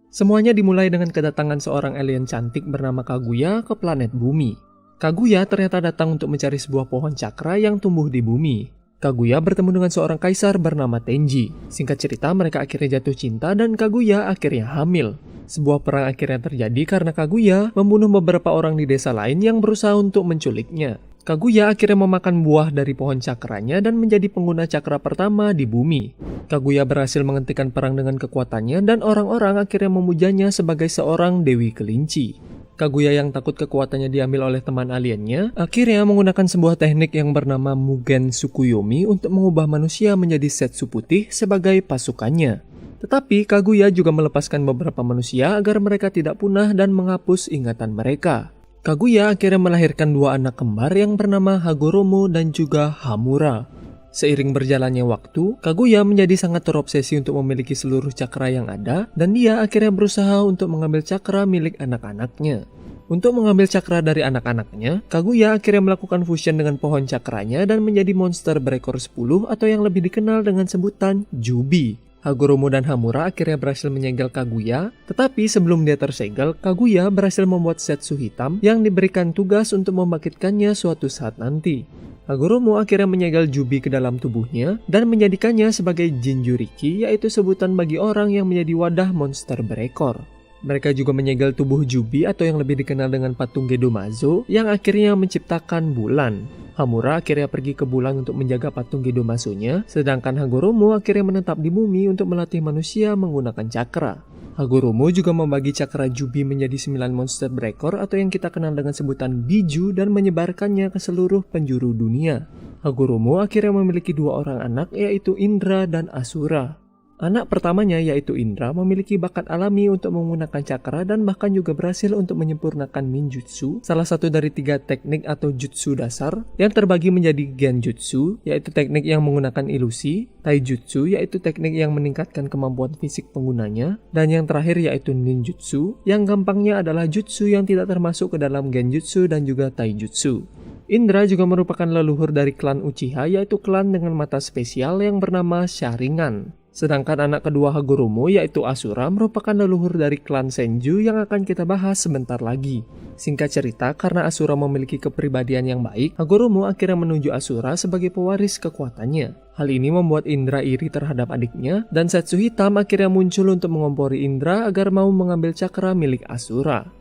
Semuanya dimulai dengan kedatangan seorang alien cantik bernama Kaguya ke planet bumi. Kaguya ternyata datang untuk mencari sebuah pohon cakra yang tumbuh di bumi. Kaguya bertemu dengan seorang kaisar bernama Tenji. Singkat cerita, mereka akhirnya jatuh cinta dan Kaguya akhirnya hamil. Sebuah perang akhirnya terjadi karena Kaguya membunuh beberapa orang di desa lain yang berusaha untuk menculiknya. Kaguya akhirnya memakan buah dari pohon cakranya dan menjadi pengguna cakra pertama di bumi. Kaguya berhasil menghentikan perang dengan kekuatannya dan orang-orang akhirnya memujanya sebagai seorang dewi kelinci. Kaguya yang takut kekuatannya diambil oleh teman aliennya, akhirnya menggunakan sebuah teknik yang bernama Mugen Tsukuyomi untuk mengubah manusia menjadi Setsu putih sebagai pasukannya. Tetapi Kaguya juga melepaskan beberapa manusia agar mereka tidak punah dan menghapus ingatan mereka. Kaguya akhirnya melahirkan dua anak kembar yang bernama Hagoromo dan juga Hamura. Seiring berjalannya waktu, Kaguya menjadi sangat terobsesi untuk memiliki seluruh cakra yang ada dan dia akhirnya berusaha untuk mengambil cakra milik anak-anaknya. Untuk mengambil cakra dari anak-anaknya, Kaguya akhirnya melakukan fusion dengan pohon cakranya dan menjadi monster berekor 10 atau yang lebih dikenal dengan sebutan Jubi. Hagoromo dan Hamura akhirnya berhasil menyegel Kaguya, tetapi sebelum dia tersegel, Kaguya berhasil membuat Setsu hitam yang diberikan tugas untuk membangkitkannya suatu saat nanti. Hagoromo akhirnya menyegel Jubi ke dalam tubuhnya dan menjadikannya sebagai Jinjuriki, yaitu sebutan bagi orang yang menjadi wadah monster berekor. Mereka juga menyegel tubuh Jubi atau yang lebih dikenal dengan patung Gedomazo yang akhirnya menciptakan bulan. Hamura akhirnya pergi ke bulan untuk menjaga patung Gedomazo-nya, sedangkan Hagoromo akhirnya menetap di bumi untuk melatih manusia menggunakan cakra. Hagoromo juga membagi cakra Jubi menjadi 9 monster berekor atau yang kita kenal dengan sebutan Biju dan menyebarkannya ke seluruh penjuru dunia. Hagoromo akhirnya memiliki dua orang anak yaitu Indra dan Asura. Anak pertamanya yaitu Indra memiliki bakat alami untuk menggunakan cakra dan bahkan juga berhasil untuk menyempurnakan ninjutsu, salah satu dari 3 teknik atau jutsu dasar yang terbagi menjadi genjutsu, yaitu teknik yang menggunakan ilusi, taijutsu, yaitu teknik yang meningkatkan kemampuan fisik penggunanya, dan yang terakhir yaitu ninjutsu, yang gampangnya adalah jutsu yang tidak termasuk ke dalam genjutsu dan juga taijutsu. Indra juga merupakan leluhur dari klan Uchiha, yaitu klan dengan mata spesial yang bernama Sharingan. Sedangkan anak kedua Hagoromo yaitu Asura merupakan leluhur dari klan Senju yang akan kita bahas sebentar lagi. Singkat cerita, karena Asura memiliki kepribadian yang baik, Hagoromo akhirnya menunjuk Asura sebagai pewaris kekuatannya. Hal ini membuat Indra iri terhadap adiknya dan Setsu hitam akhirnya muncul untuk mengompori Indra agar mau mengambil cakra milik Asura.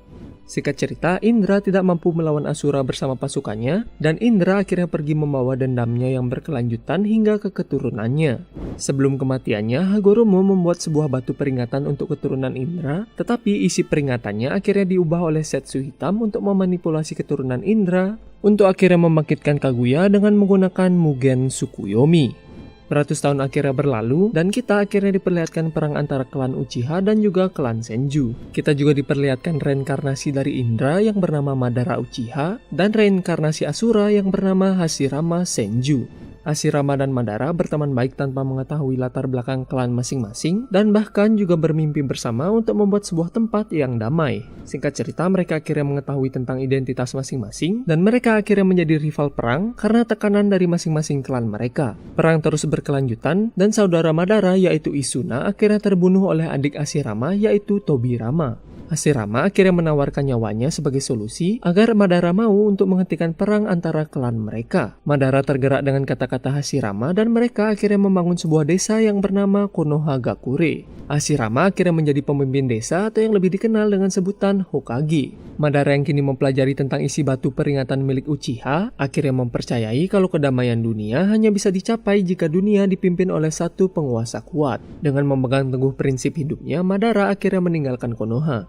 Singkat cerita, Indra tidak mampu melawan Asura bersama pasukannya, dan Indra akhirnya pergi membawa dendamnya yang berkelanjutan hingga ke keturunannya. Sebelum kematiannya, Hagoromo membuat sebuah batu peringatan untuk keturunan Indra, tetapi isi peringatannya akhirnya diubah oleh Setsu hitam untuk memanipulasi keturunan Indra, untuk akhirnya membangkitkan Kaguya dengan menggunakan Mugen Tsukuyomi. Beratus tahun akhirnya berlalu, dan kita akhirnya diperlihatkan perang antara klan Uchiha dan juga klan Senju. Kita juga diperlihatkan reinkarnasi dari Indra yang bernama Madara Uchiha, dan reinkarnasi Asura yang bernama Hashirama Senju. Hashirama dan Madara berteman baik tanpa mengetahui latar belakang klan masing-masing, dan bahkan juga bermimpi bersama untuk membuat sebuah tempat yang damai. Singkat cerita, mereka akhirnya mengetahui tentang identitas masing-masing, dan mereka akhirnya menjadi rival perang karena tekanan dari masing-masing klan mereka. Perang terus berkelanjutan, dan saudara Madara yaitu Isuna akhirnya terbunuh oleh adik Hashirama yaitu Tobirama. Hashirama akhirnya menawarkan nyawanya sebagai solusi agar Madara mau untuk menghentikan perang antara klan mereka. Madara tergerak dengan kata-kata Hashirama dan mereka akhirnya membangun sebuah desa yang bernama Konohagakure. Hashirama akhirnya menjadi pemimpin desa atau yang lebih dikenal dengan sebutan Hokage. Madara yang kini mempelajari tentang isi batu peringatan milik Uchiha akhirnya mempercayai kalau kedamaian dunia hanya bisa dicapai jika dunia dipimpin oleh satu penguasa kuat. Dengan memegang teguh prinsip hidupnya, Madara akhirnya meninggalkan Konoha.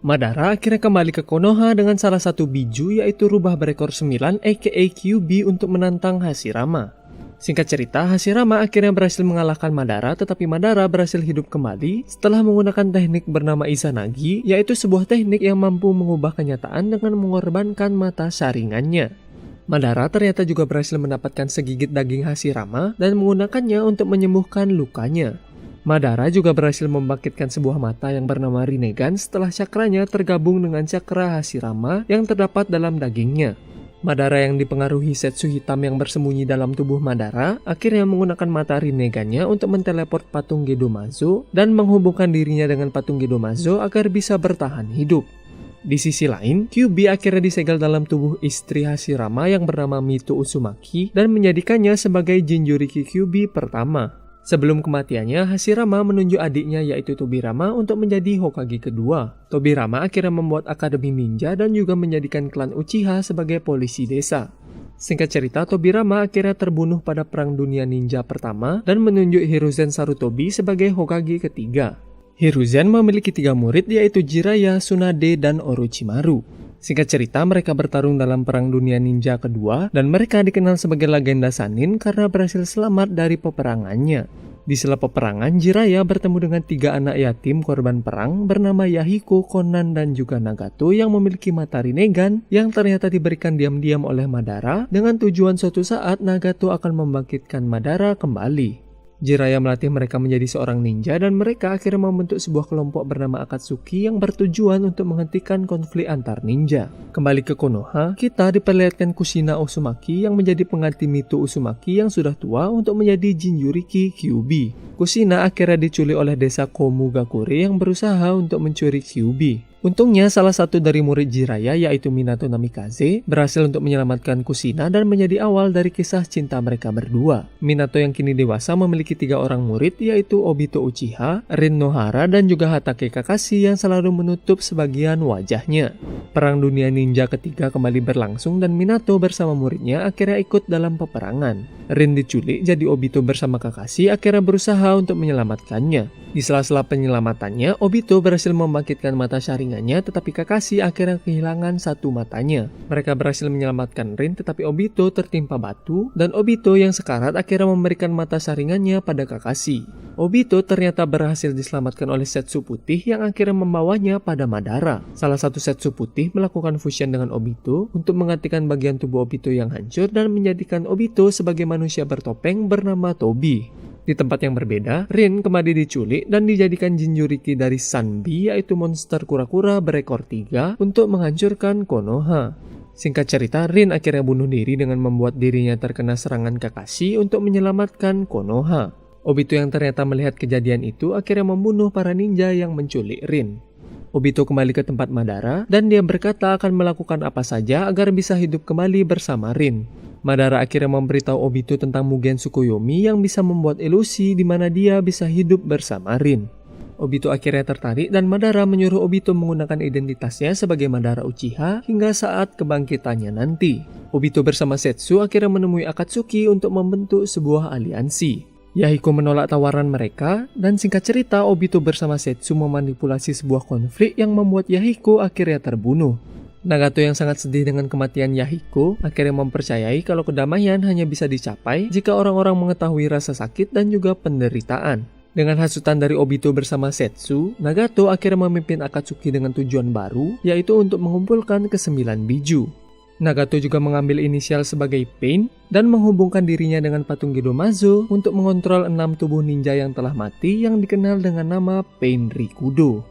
Madara akhirnya kembali ke Konoha dengan salah satu biju yaitu rubah berekor 9 aka Kyuubi untuk menantang Hashirama. Singkat cerita, Hashirama akhirnya berhasil mengalahkan Madara, tetapi Madara berhasil hidup kembali setelah menggunakan teknik bernama Izanagi, yaitu sebuah teknik yang mampu mengubah kenyataan dengan mengorbankan mata saringannya. Madara ternyata juga berhasil mendapatkan segigit daging Hashirama dan menggunakannya untuk menyembuhkan lukanya. Madara juga berhasil membangkitkan sebuah mata yang bernama Rinnegan setelah cakranya tergabung dengan cakra Hashirama yang terdapat dalam dagingnya. Madara yang dipengaruhi Setsu hitam yang bersembunyi dalam tubuh Madara akhirnya menggunakan mata Rinnegan-nya untuk menteleport patung Gedomazo dan menghubungkan dirinya dengan patung Gedomazo agar bisa bertahan hidup. Di sisi lain, Kyuubi akhirnya disegel dalam tubuh istri Hashirama yang bernama Mito Uzumaki dan menjadikannya sebagai Jinchuriki Kyuubi pertama. Sebelum kematiannya, Hashirama menunjuk adiknya yaitu Tobirama untuk menjadi Hokage kedua. Tobirama akhirnya membuat akademi ninja dan juga menjadikan klan Uchiha sebagai polisi desa. Singkat cerita, Tobirama akhirnya terbunuh pada Perang Dunia Ninja pertama dan menunjuk Hiruzen Sarutobi sebagai Hokage ketiga. Hiruzen memiliki 3 murid yaitu Jiraiya, Tsunade, dan Orochimaru. Singkat cerita, mereka bertarung dalam Perang Dunia Ninja kedua dan mereka dikenal sebagai legenda Sannin karena berhasil selamat dari peperangannya. Di sela peperangan, Jiraiya bertemu dengan 3 anak yatim korban perang bernama Yahiko, Konan, dan juga Nagato yang memiliki mata Rinnegan yang ternyata diberikan diam-diam oleh Madara dengan tujuan suatu saat Nagato akan membangkitkan Madara kembali. Jiraiya melatih mereka menjadi seorang ninja dan mereka akhirnya membentuk sebuah kelompok bernama Akatsuki yang bertujuan untuk menghentikan konflik antar ninja. Kembali ke Konoha, kita diperlihatkan Kushina Uzumaki yang menjadi pengganti Mito Uzumaki yang sudah tua untuk menjadi Jinchuriki Kyuubi. Kushina akhirnya diculik oleh desa Komugakure yang berusaha untuk mencuri Kyuubi. Untungnya salah satu dari murid Jiraiya yaitu Minato Namikaze berhasil untuk menyelamatkan Kushina dan menjadi awal dari kisah cinta mereka berdua. Minato yang kini dewasa memiliki 3 orang murid yaitu Obito Uchiha, Rin Nohara, dan juga Hatake Kakashi yang selalu menutup sebagian wajahnya. Perang Dunia Ninja ketiga kembali berlangsung dan Minato bersama muridnya akhirnya ikut dalam peperangan. Rin diculik jadi Obito bersama Kakashi akhirnya berusaha untuk menyelamatkannya. Di sela-sela penyelamatannya, Obito berhasil membangkitkan mata Sharingan-nya, tetapi Kakashi akhirnya kehilangan satu matanya. Mereka berhasil menyelamatkan Rin, tetapi Obito tertimpa batu, dan Obito yang sekarat akhirnya memberikan mata Sharingan-nya pada Kakashi. Obito ternyata berhasil diselamatkan oleh Setsu Putih yang akhirnya membawanya pada Madara. Salah satu Setsu Putih melakukan fusion dengan Obito untuk menggantikan bagian tubuh Obito yang hancur dan menjadikan Obito sebagai manusia bertopeng bernama Tobi. Di tempat yang berbeda, Rin kembali diculik dan dijadikan Jinchuriki dari Sanbi yaitu monster kura-kura berekor 3 untuk menghancurkan Konoha. Singkat cerita, Rin akhirnya bunuh diri dengan membuat dirinya terkena serangan Kakashi untuk menyelamatkan Konoha. Obito yang ternyata melihat kejadian itu akhirnya membunuh para ninja yang menculik Rin. Obito kembali ke tempat Madara dan dia berkata akan melakukan apa saja agar bisa hidup kembali bersama Rin. Madara akhirnya memberitahu Obito tentang Mugen Tsukuyomi yang bisa membuat ilusi di mana dia bisa hidup bersama Rin. Obito akhirnya tertarik dan Madara menyuruh Obito menggunakan identitasnya sebagai Madara Uchiha hingga saat kebangkitannya nanti. Obito bersama Setsu akhirnya menemui Akatsuki untuk membentuk sebuah aliansi. Yahiko menolak tawaran mereka dan singkat cerita Obito bersama Setsu memanipulasi sebuah konflik yang membuat Yahiko akhirnya terbunuh. Nagato yang sangat sedih dengan kematian Yahiko akhirnya mempercayai kalau kedamaian hanya bisa dicapai jika orang-orang mengetahui rasa sakit dan juga penderitaan. Dengan hasutan dari Obito bersama Setsu, Nagato akhirnya memimpin Akatsuki dengan tujuan baru, yaitu untuk mengumpulkan ke-9 biju. Nagato juga mengambil inisial sebagai Pain dan menghubungkan dirinya dengan patung Gedomazo untuk mengontrol 6 tubuh ninja yang telah mati yang dikenal dengan nama Pain Rikudo.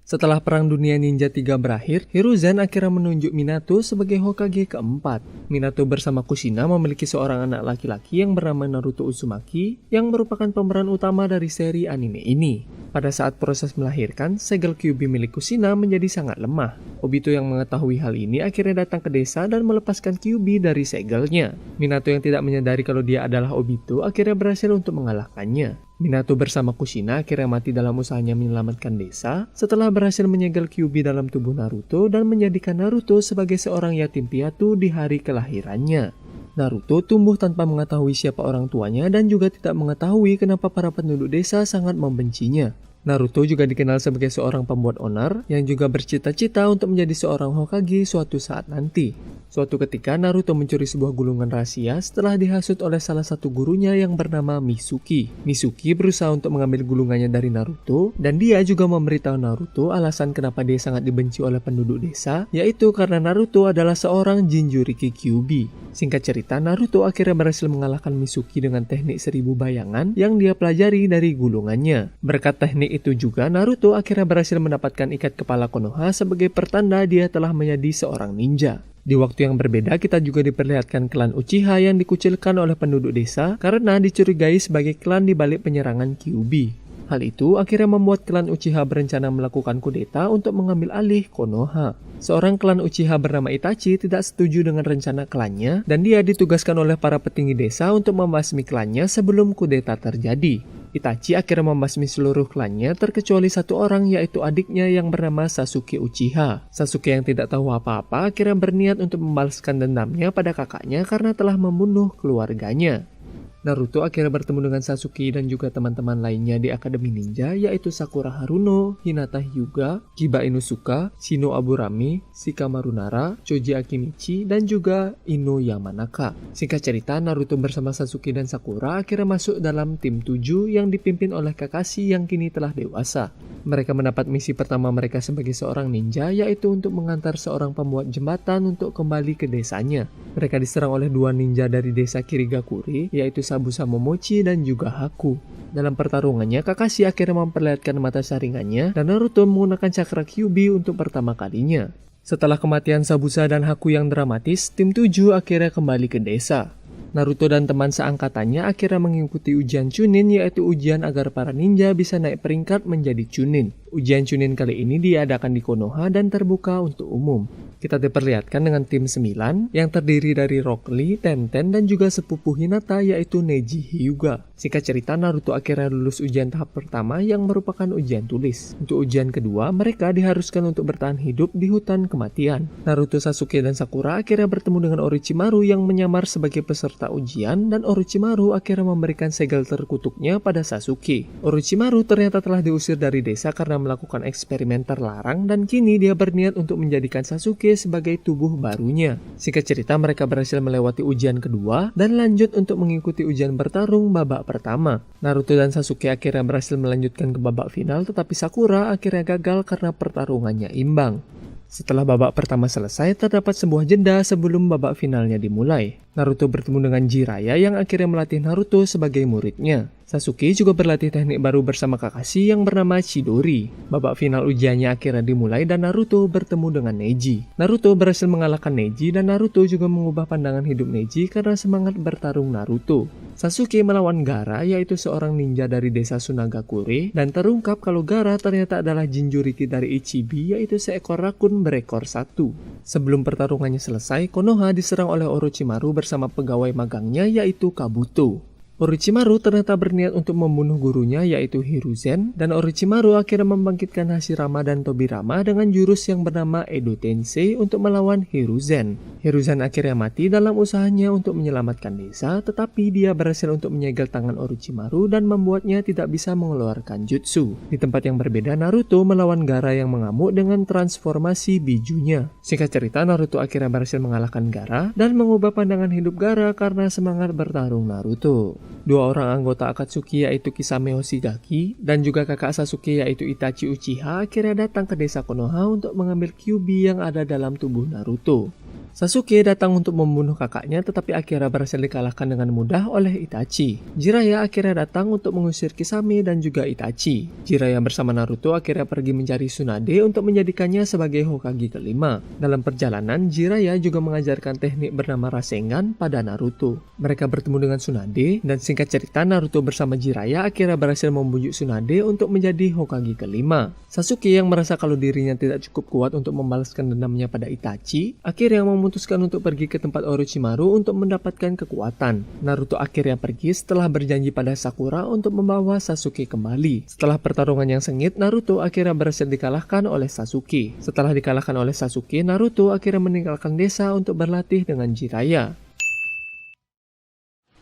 Setelah Perang Dunia Ninja 3 berakhir, Hiruzen akhirnya menunjuk Minato sebagai Hokage keempat. Minato bersama Kushina memiliki seorang anak laki-laki yang bernama Naruto Uzumaki yang merupakan pemeran utama dari seri anime ini. Pada saat proses melahirkan, segel Kyuubi milik Kushina menjadi sangat lemah. Obito yang mengetahui hal ini akhirnya datang ke desa dan melepaskan Kyuubi dari segelnya. Minato yang tidak menyadari kalau dia adalah Obito akhirnya berhasil untuk mengalahkannya. Minato bersama Kushina akhirnya mati dalam usahanya menyelamatkan desa setelah berhasil menyegel Kyuubi dalam tubuh Naruto dan menjadikan Naruto sebagai seorang yatim piatu di hari kelahirannya. Naruto tumbuh tanpa mengetahui siapa orang tuanya dan juga tidak mengetahui kenapa para penduduk desa sangat membencinya. Naruto juga dikenal sebagai seorang pembuat onar yang juga bercita-cita untuk menjadi seorang Hokage suatu saat nanti. Suatu ketika Naruto mencuri sebuah gulungan rahasia setelah dihasut oleh salah satu gurunya yang bernama Mizuki. Mizuki berusaha untuk mengambil gulungannya dari Naruto dan dia juga memberitahu Naruto alasan kenapa dia sangat dibenci oleh penduduk desa, yaitu karena Naruto adalah seorang Jinchuriki Kyuubi. Singkat cerita, Naruto akhirnya berhasil mengalahkan Mizuki dengan teknik 1000 bayangan yang dia pelajari dari gulungannya. Berkat teknik itu juga Naruto akhirnya berhasil mendapatkan ikat kepala Konoha sebagai pertanda dia telah menjadi seorang ninja. Di waktu yang berbeda kita juga diperlihatkan klan Uchiha yang dikucilkan oleh penduduk desa karena dicurigai sebagai klan di balik penyerangan Kyuubi. Hal itu akhirnya membuat klan Uchiha berencana melakukan kudeta untuk mengambil alih Konoha. Seorang klan Uchiha bernama Itachi tidak setuju dengan rencana klannya dan dia ditugaskan oleh para petinggi desa untuk membasmi klannya sebelum kudeta terjadi. Itachi akhirnya membasmi seluruh klannya terkecuali satu orang yaitu adiknya yang bernama Sasuke Uchiha. Sasuke yang tidak tahu apa-apa akhirnya berniat untuk membalaskan dendamnya pada kakaknya karena telah membunuh keluarganya. Naruto akhirnya bertemu dengan Sasuke dan juga teman-teman lainnya di Akademi Ninja yaitu Sakura Haruno, Hinata Hyuga, Kiba Inusuka, Shino Aburame, Shikamaru Nara, Choji Akimichi, dan juga Ino Yamanaka. Singkat cerita, Naruto bersama Sasuke dan Sakura akhirnya masuk dalam tim 7 yang dipimpin oleh Kakashi yang kini telah dewasa. Mereka mendapat misi pertama mereka sebagai seorang ninja yaitu untuk mengantar seorang pembuat jembatan untuk kembali ke desanya. Mereka diserang oleh dua ninja dari desa Kirigakure yaitu Sabusa Momochi dan juga Haku. Dalam pertarungannya, Kakashi akhirnya memperlihatkan mata saringannya dan Naruto menggunakan cakra Kyuubi untuk pertama kalinya. Setelah kematian Sabusa dan Haku yang dramatis, tim 7 akhirnya kembali ke desa. Naruto dan teman seangkatannya akhirnya mengikuti ujian Chunin yaitu ujian agar para ninja bisa naik peringkat menjadi Chunin. Ujian Chunin kali ini diadakan di Konoha dan terbuka untuk umum. Kita diperlihatkan dengan tim 9 yang terdiri dari Rock Lee, Tenten, dan juga sepupu Hinata yaitu Neji Hyuga. Singkat cerita, Naruto akhirnya lulus ujian tahap pertama yang merupakan ujian tulis. Untuk ujian kedua, mereka diharuskan untuk bertahan hidup di hutan kematian. Naruto, Sasuke, dan Sakura akhirnya bertemu dengan Orochimaru yang menyamar sebagai peserta ujian dan Orochimaru akhirnya memberikan segel terkutuknya pada Sasuke. Orochimaru ternyata telah diusir dari desa karena melakukan eksperimen terlarang dan kini dia berniat untuk menjadikan Sasuke sebagai tubuh barunya. Singkat cerita, mereka berhasil melewati ujian kedua dan lanjut untuk mengikuti ujian bertarung babak pertama. Naruto dan Sasuke akhirnya berhasil melanjutkan ke babak final tetapi Sakura akhirnya gagal karena pertarungannya imbang. Setelah babak pertama selesai, terdapat sebuah jeda sebelum babak finalnya dimulai. Naruto bertemu dengan Jiraiya yang akhirnya melatih Naruto sebagai muridnya. Sasuke juga berlatih teknik baru bersama Kakashi yang bernama Chidori. Babak final ujiannya akhirnya dimulai dan Naruto bertemu dengan Neji. Naruto berhasil mengalahkan Neji dan Naruto juga mengubah pandangan hidup Neji karena semangat bertarung Naruto. Sasuke melawan Gaara yaitu seorang ninja dari desa Sunagakure dan terungkap kalau Gaara ternyata adalah Jinchuriki dari Ichibi yaitu seekor rakun berekor satu. Sebelum pertarungannya selesai, Konoha diserang oleh Orochimaru bersama pegawai magangnya yaitu Kabuto. Orochimaru ternyata berniat untuk membunuh gurunya yaitu Hiruzen dan Orochimaru akhirnya membangkitkan Hashirama dan Tobirama dengan jurus yang bernama Edo Tensei untuk melawan Hiruzen. Hiruzen akhirnya mati dalam usahanya untuk menyelamatkan desa tetapi dia berhasil untuk menyegel tangan Orochimaru dan membuatnya tidak bisa mengeluarkan jutsu. Di tempat yang berbeda, Naruto melawan Gaara yang mengamuk dengan transformasi bijunya. Singkat cerita, Naruto akhirnya berhasil mengalahkan Gaara dan mengubah pandangan hidup Gaara karena semangat bertarung Naruto. Dua orang anggota Akatsuki yaitu Kisame Hoshigaki dan juga kakak Sasuke yaitu Itachi Uchiha akhirnya datang ke desa Konoha untuk mengambil Kyuubi yang ada dalam tubuh Naruto. Sasuke datang untuk membunuh kakaknya tetapi akhirnya berhasil dikalahkan dengan mudah oleh Itachi. Jiraiya akhirnya datang untuk mengusir Kisame dan juga Itachi. Jiraiya bersama Naruto akhirnya pergi mencari Tsunade untuk menjadikannya sebagai Hokage kelima. Dalam perjalanan, Jiraiya juga mengajarkan teknik bernama Rasengan pada Naruto. Mereka bertemu dengan Tsunade dan singkat cerita Naruto bersama Jiraiya akhirnya berhasil membujuk Tsunade untuk menjadi Hokage kelima. Sasuke yang merasa kalau dirinya tidak cukup kuat untuk membalaskan dendamnya pada Itachi, akhirnya memutuskan untuk pergi ke tempat Orochimaru untuk mendapatkan kekuatan. Naruto akhirnya pergi setelah berjanji pada Sakura untuk membawa Sasuke kembali. Setelah pertarungan yang sengit, Naruto akhirnya berhasil dikalahkan oleh Sasuke. Setelah dikalahkan oleh Sasuke, Naruto akhirnya meninggalkan desa untuk berlatih dengan Jiraiya.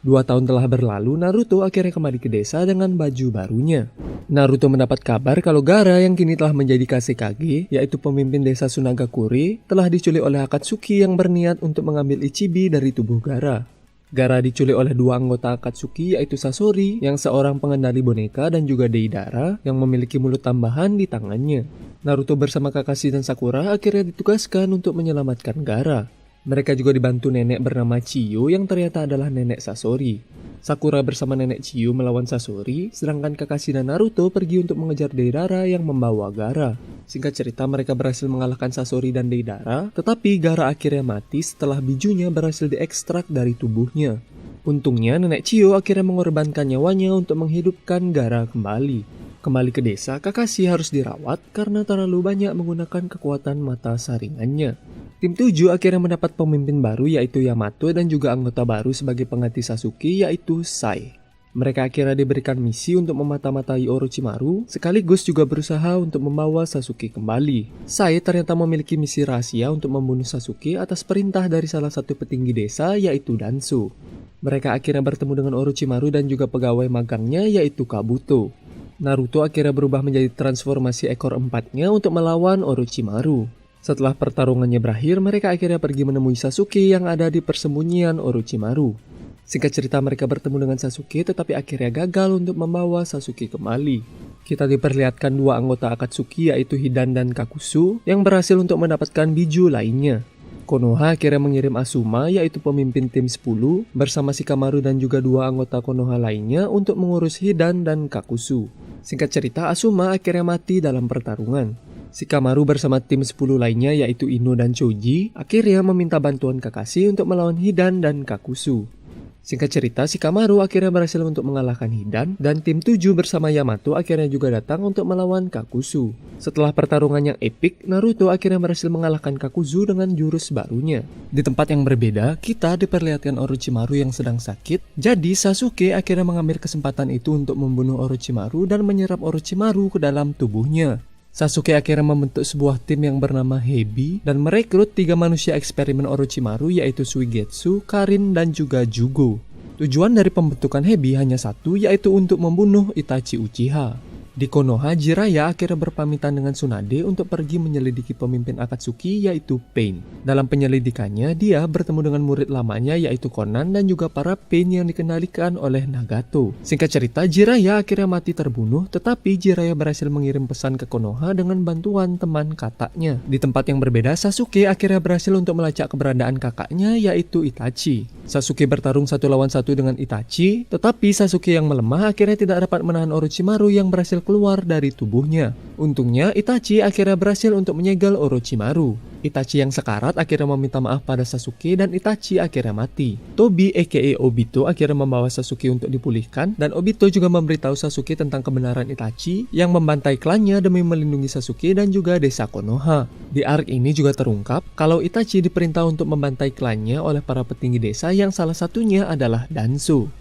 2 tahun telah berlalu, Naruto akhirnya kembali ke desa dengan baju barunya. Naruto mendapat kabar kalau Gaara yang kini telah menjadi Kashikage, yaitu pemimpin desa Sunagakure, telah diculik oleh Akatsuki yang berniat untuk mengambil Ichibi dari tubuh Gaara. Gaara diculik oleh dua anggota Akatsuki yaitu Sasori yang seorang pengendali boneka dan juga Deidara yang memiliki mulut tambahan di tangannya. Naruto bersama Kakashi dan Sakura akhirnya ditugaskan untuk menyelamatkan Gaara. Mereka juga dibantu nenek bernama Chiyo yang ternyata adalah nenek Sasori. Sakura bersama nenek Chiyo melawan Sasori, sedangkan Kakashi dan Naruto pergi untuk mengejar Deidara yang membawa Gaara. Singkat cerita, mereka berhasil mengalahkan Sasori dan Deidara, tetapi Gaara akhirnya mati setelah bijunya berhasil diekstrak dari tubuhnya. Untungnya, nenek Chiyo akhirnya mengorbankan nyawanya untuk menghidupkan Gaara kembali. Kembali ke desa, Kakashi harus dirawat karena terlalu banyak menggunakan kekuatan mata saringannya. Tim 7 akhirnya mendapat pemimpin baru yaitu Yamato dan juga anggota baru sebagai pengganti Sasuke yaitu Sai. Mereka akhirnya diberikan misi untuk memata-matai Orochimaru, sekaligus juga berusaha untuk membawa Sasuke kembali. Sai ternyata memiliki misi rahasia untuk membunuh Sasuke atas perintah dari salah satu petinggi desa yaitu Danzo. Mereka akhirnya bertemu dengan Orochimaru dan juga pegawai magangnya yaitu Kabuto. Naruto akhirnya berubah menjadi transformasi ekor empatnya untuk melawan Orochimaru. Setelah pertarungannya berakhir, mereka akhirnya pergi menemui Sasuke yang ada di persembunyian Orochimaru. Singkat cerita, mereka bertemu dengan Sasuke tetapi akhirnya gagal untuk membawa Sasuke kembali. Kita diperlihatkan dua anggota Akatsuki yaitu Hidan dan Kakuzu yang berhasil untuk mendapatkan biju lainnya. Konoha akhirnya mengirim Asuma yaitu pemimpin tim 10 bersama Shikamaru dan juga dua anggota Konoha lainnya untuk mengurus Hidan dan Kakuzu. Singkat cerita, Asuma akhirnya mati dalam pertarungan. Shikamaru bersama tim 10 lainnya yaitu Ino dan Choji akhirnya meminta bantuan Kakashi untuk melawan Hidan dan Kakuzu. Singkat cerita, Shikamaru akhirnya berhasil untuk mengalahkan Hidan dan tim 7 bersama Yamato akhirnya juga datang untuk melawan Kakuzu. Setelah pertarungan yang epik, Naruto akhirnya berhasil mengalahkan Kakuzu dengan jurus barunya. Di tempat yang berbeda, kita diperlihatkan Orochimaru yang sedang sakit. Jadi Sasuke akhirnya mengambil kesempatan itu untuk membunuh Orochimaru dan menyerap Orochimaru ke dalam tubuhnya. Sasuke akhirnya membentuk sebuah tim yang bernama Hebi dan merekrut 3 manusia eksperimen Orochimaru yaitu Suigetsu, Karin, dan juga Jugo. Tujuan dari pembentukan Hebi hanya satu yaitu untuk membunuh Itachi Uchiha. Di Konoha, Jiraiya akhirnya berpamitan dengan Tsunade untuk pergi menyelidiki pemimpin Akatsuki yaitu Pain. Dalam penyelidikannya, dia bertemu dengan murid lamanya yaitu Konan dan juga para Pain yang dikendalikan oleh Nagato. Singkat cerita, Jiraiya akhirnya mati terbunuh, tetapi Jiraiya berhasil mengirim pesan ke Konoha dengan bantuan teman kakaknya. Di tempat yang berbeda, Sasuke akhirnya berhasil untuk melacak keberadaan kakaknya yaitu Itachi. Sasuke bertarung 1 lawan 1 dengan Itachi, tetapi Sasuke yang melemah akhirnya tidak dapat menahan Orochimaru yang berhasil keluar dari tubuhnya. Untungnya, Itachi akhirnya berhasil untuk menyegel Orochimaru. Itachi yang sekarat akhirnya meminta maaf pada Sasuke dan Itachi akhirnya mati. Tobi aka Obito akhirnya membawa Sasuke untuk dipulihkan dan Obito juga memberitahu Sasuke tentang kebenaran Itachi yang membantai klannya demi melindungi Sasuke dan juga desa Konoha. Di arc ini juga terungkap kalau Itachi diperintah untuk membantai klannya oleh para petinggi desa yang salah satunya adalah Danzo.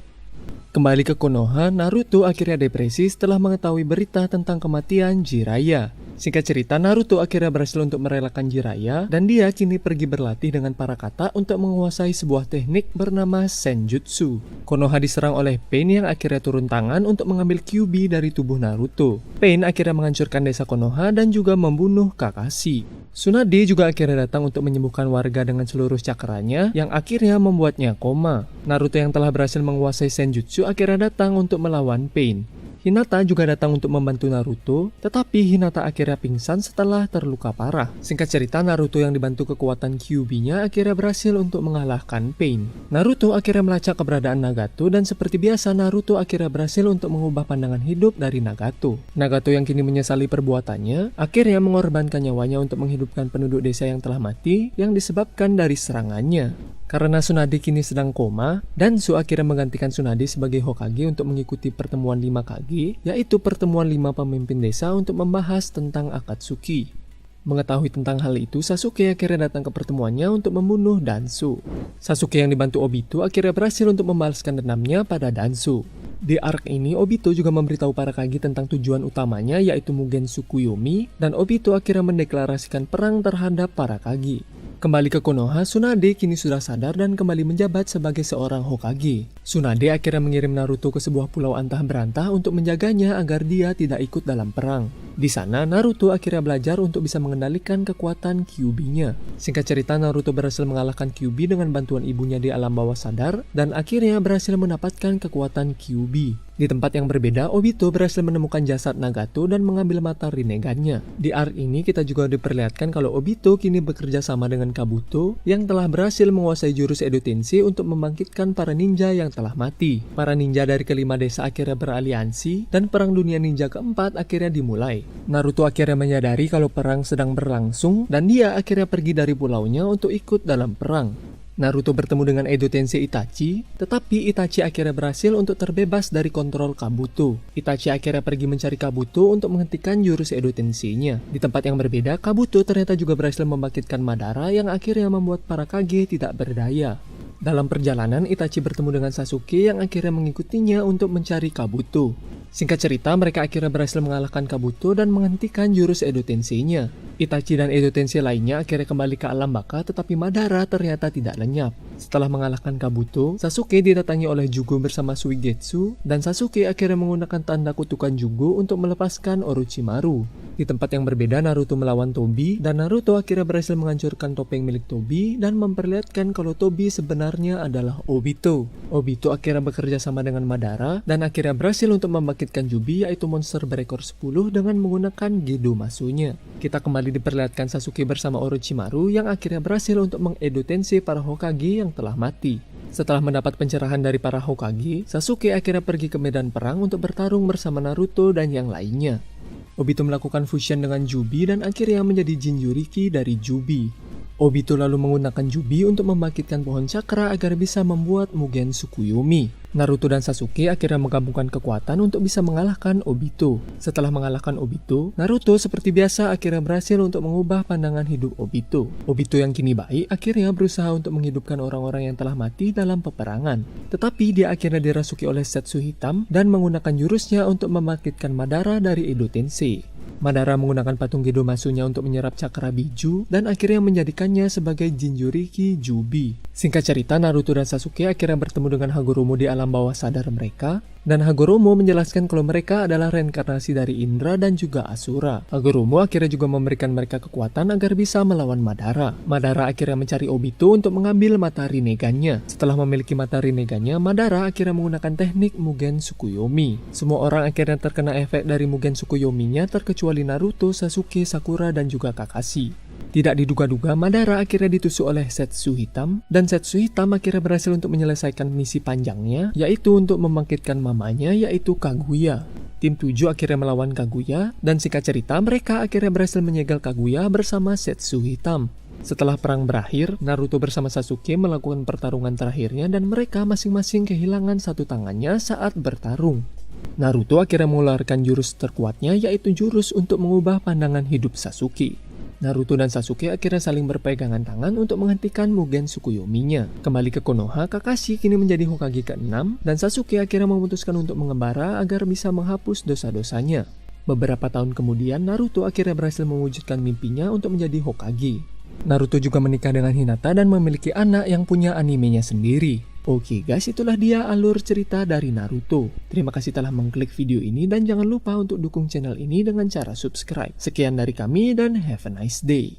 Kembali ke Konoha, Naruto akhirnya depresi setelah mengetahui berita tentang kematian Jiraiya. Singkat cerita, Naruto akhirnya berhasil untuk merelakan Jiraiya dan dia kini pergi berlatih dengan para kata untuk menguasai sebuah teknik bernama Senjutsu. Konoha diserang oleh Pain yang akhirnya turun tangan untuk mengambil Kyuubi dari tubuh Naruto. Pain akhirnya menghancurkan desa Konoha dan juga membunuh Kakashi. Tsunade juga akhirnya datang untuk menyembuhkan warga dengan seluruh cakranya yang akhirnya membuatnya koma. Naruto yang telah berhasil menguasai Senjutsu akhirnya datang untuk melawan Pain. Hinata juga datang untuk membantu Naruto, tetapi Hinata akhirnya pingsan setelah terluka parah. Singkat cerita, Naruto yang dibantu kekuatan Kyuubi-nya akhirnya berhasil untuk mengalahkan Pain. Naruto akhirnya melacak keberadaan Nagato dan seperti biasa Naruto akhirnya berhasil untuk mengubah pandangan hidup dari Nagato. Nagato yang kini menyesali perbuatannya, akhirnya mengorbankan nyawanya untuk menghidupkan penduduk desa yang telah mati yang disebabkan dari serangannya. Karena Tsunade kini sedang koma, Danzo akhirnya menggantikan Tsunade sebagai Hokage untuk mengikuti pertemuan 5 Kage, yaitu pertemuan 5 pemimpin desa untuk membahas tentang Akatsuki. Mengetahui tentang hal itu, Sasuke akhirnya datang ke pertemuannya untuk membunuh Danzo. Sasuke yang dibantu Obito akhirnya berhasil untuk membalaskan dendamnya pada Danzo. Di arc ini, Obito juga memberitahu para Kage tentang tujuan utamanya yaitu Mugen Tsukuyomi, dan Obito akhirnya mendeklarasikan perang terhadap para Kage. Kembali ke Konoha, Tsunade kini sudah sadar dan kembali menjabat sebagai seorang Hokage. Tsunade akhirnya mengirim Naruto ke sebuah pulau antah berantah untuk menjaganya agar dia tidak ikut dalam perang. Di sana, Naruto akhirnya belajar untuk bisa mengendalikan kekuatan Kyuubi-nya. Singkat cerita, Naruto berhasil mengalahkan Kyuubi dengan bantuan ibunya di alam bawah sadar dan akhirnya berhasil mendapatkan kekuatan Kyuubi. Di Di tempat yang berbeda, Obito berhasil menemukan jasad Nagato dan mengambil mata Rinnegan-nya. Di arc ini kita juga diperlihatkan kalau Obito kini bekerja sama dengan Kabuto yang telah berhasil menguasai jurus Edo Tensei untuk membangkitkan para ninja yang telah mati. Para ninja dari kelima desa akhirnya beraliansi dan perang dunia ninja keempat akhirnya dimulai. Naruto akhirnya menyadari kalau perang sedang berlangsung dan dia akhirnya pergi dari pulaunya untuk ikut dalam perang. Naruto bertemu dengan Edo Tensei Itachi, tetapi Itachi akhirnya berhasil untuk terbebas dari kontrol Kabuto. Itachi akhirnya pergi mencari Kabuto untuk menghentikan jurus Edo Tensei-nya. Di tempat yang berbeda, Kabuto ternyata juga berhasil membangkitkan Madara yang akhirnya membuat para Kage tidak berdaya. Dalam perjalanan, Itachi bertemu dengan Sasuke yang akhirnya mengikutinya untuk mencari Kabuto. Singkat cerita, mereka akhirnya berhasil mengalahkan Kabuto dan menghentikan jurus Edo Tensei-nya. Itachi dan Edo Tensei lainnya akhirnya kembali ke alam baka, tetapi Madara ternyata tidak lenyap. Setelah mengalahkan Kabuto, Sasuke didatangi oleh Jugo bersama Suigetsu, dan Sasuke akhirnya menggunakan tanda kutukan Jugo untuk melepaskan Orochimaru. Di tempat yang berbeda, Naruto melawan Tobi, dan Naruto akhirnya berhasil menghancurkan topeng milik Tobi dan memperlihatkan kalau Tobi sebenarnya adalah Obito. Obito akhirnya bekerja sama dengan Madara, dan akhirnya berhasil untuk membangkitkan Jubi, yaitu monster berekor 10 dengan menggunakan Gedo Masunya. Kita kembali diperlihatkan Sasuke bersama Orochimaru yang akhirnya berhasil untuk meng-Edo Tensei para Hokage yang telah mati. Setelah mendapat pencerahan dari para Hokage, Sasuke akhirnya pergi ke medan perang untuk bertarung bersama Naruto dan yang lainnya. Obito melakukan fusion dengan Jubi dan akhirnya menjadi Jinchuriki dari Jubi. Obito lalu menggunakan Jubi untuk membangkitkan pohon cakra agar bisa membuat Mugen Tsukuyomi. Naruto dan Sasuke akhirnya menggabungkan kekuatan untuk bisa mengalahkan Obito. Setelah mengalahkan Obito, Naruto seperti biasa akhirnya berhasil untuk mengubah pandangan hidup Obito. Obito yang kini baik akhirnya berusaha untuk menghidupkan orang-orang yang telah mati dalam peperangan. Tetapi dia akhirnya dirasuki oleh Zetsu Hitam dan menggunakan jurusnya untuk membangkitkan Madara dari Edo Tensei. Madara menggunakan patung Gedo Masunya untuk menyerap cakra biju dan akhirnya menjadikannya sebagai Jinchuriki Jubi. Singkat cerita, Naruto dan Sasuke akhirnya bertemu dengan Hagoromo di alam bawah sadar mereka, dan Hagoromo menjelaskan kalau mereka adalah reinkarnasi dari Indra dan juga Asura. Hagoromo akhirnya juga memberikan mereka kekuatan agar bisa melawan Madara. Madara akhirnya mencari Obito untuk mengambil mata Rinnegan-nya. Setelah memiliki mata Rinnegan-nya, Madara akhirnya menggunakan teknik Mugen Tsukuyomi. Semua orang akhirnya terkena efek dari Mugen Tsukuyomi-nya terkecuali Naruto, Sasuke, Sakura, dan juga Kakashi. Tidak diduga-duga, Madara akhirnya ditusuk oleh Zetsu Hitam, dan Zetsu Hitam akhirnya berhasil untuk menyelesaikan misi panjangnya, yaitu untuk membangkitkan mamanya, yaitu Kaguya. Tim 7 akhirnya melawan Kaguya, dan singkat cerita mereka akhirnya berhasil menyegel Kaguya bersama Zetsu Hitam. Setelah perang berakhir, Naruto bersama Sasuke melakukan pertarungan terakhirnya dan mereka masing-masing kehilangan satu tangannya saat bertarung. Naruto akhirnya mengeluarkan jurus terkuatnya, yaitu jurus untuk mengubah pandangan hidup Sasuke. Naruto dan Sasuke akhirnya saling berpegangan tangan untuk menghentikan Mugen Tsukuyomi-nya. Kembali ke Konoha, Kakashi kini menjadi Hokage ke-6 dan Sasuke akhirnya memutuskan untuk mengembara agar bisa menghapus dosa-dosanya. Beberapa tahun kemudian, Naruto akhirnya berhasil mewujudkan mimpinya untuk menjadi Hokage. Naruto juga menikah dengan Hinata dan memiliki anak yang punya animenya sendiri. Oke guys, itulah dia alur cerita dari Naruto. Terima kasih telah mengklik video ini dan jangan lupa untuk dukung channel ini dengan cara subscribe. Sekian dari kami dan have a nice day.